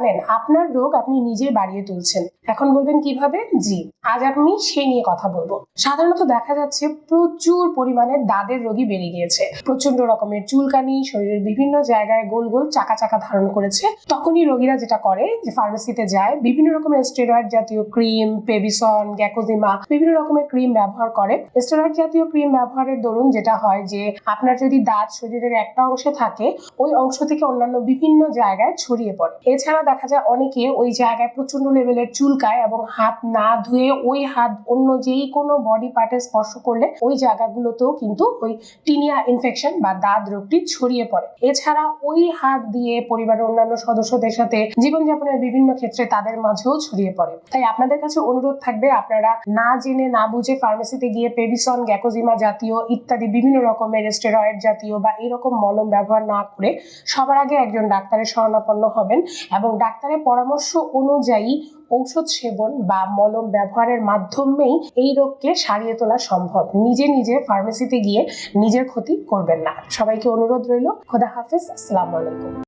জানেন আপনার রোগ আপনি নিজেই বাড়িয়ে তুলছেন। এখন বলবেন কিভাবে? জি, আজ আমি সেই নিয়ে কথা বলবো। সাধারণত দেখা যাচ্ছে প্রচুর পরিমাণে দাঁতের রোগী বেড়ে গিয়েছে, প্রচন্ড রকমের চুলকানি, শরীরের বিভিন্ন জায়গায় গোল গোল চাকা চাকা ধারণ করেছে। তখনই রোগীরা যেটা করে যে ফার্মেসিতে যায়, বিভিন্ন রকমের স্টেরয়েড জাতীয় ক্রিম, পেবিসন, গ্যাকোজিমা, বিভিন্ন রকমের ক্রিম ব্যবহার করে। স্টেরয়েড জাতীয় ক্রিম ব্যবহারের দরুন যেটা হয় যে আপনার যদি দাঁত শরীরের একটা অংশে থাকে, ওই অংশ থেকে অন্যান্য বিভিন্ন জায়গায় ছড়িয়ে পড়ে। এছাড়া দেখা যায় অনেকে ওই জায়গায় প্রচন্ড লেভেলের চুলকায় এবং হাত না ধুয়ে ওই হাত অন্য যেই কোনো বডি পার্টে স্পর্শ করলে ওই জায়গাগুলোতেও কিন্তু ওই টিনিয়া ইনফেকশন বা দাঁত রোগটি ছড়িয়ে পড়ে। এছাড়া ওই হাত দিয়ে পরিবারের অন্যান্য সদস্যদের সাথে জীবনযাপনের বিভিন্ন ক্ষেত্রে তাদের মাঝেও ছড়িয়ে পড়ে। তাই আপনাদের কাছে অনুরোধ থাকবে, আপনারা না জেনে না বুঝে ফার্মেসিতে গিয়ে পেবিসন, গ্যাকোজিমা জাতীয় ইত্যাদি বিভিন্ন রকমের স্টেরয়েড জাতীয় বা এরকম মলম ব্যবহার না করে সবার আগে একজন ডাক্তারের শরণাপন্ন হবেন এবং ডাক্তারের পরামর্শ অনুযায়ী ঔষধ সেবন বা মলম ব্যবহারের মাধ্যমেই এই রোগকে সারিয়ে তোলা সম্ভব। নিজে নিজে ফার্মেসিতে গিয়ে নিজের ক্ষতি করবেন না। সবাইকে অনুরোধ রইল। খোদা হাফেজ। আসসালামু আলাইকুম।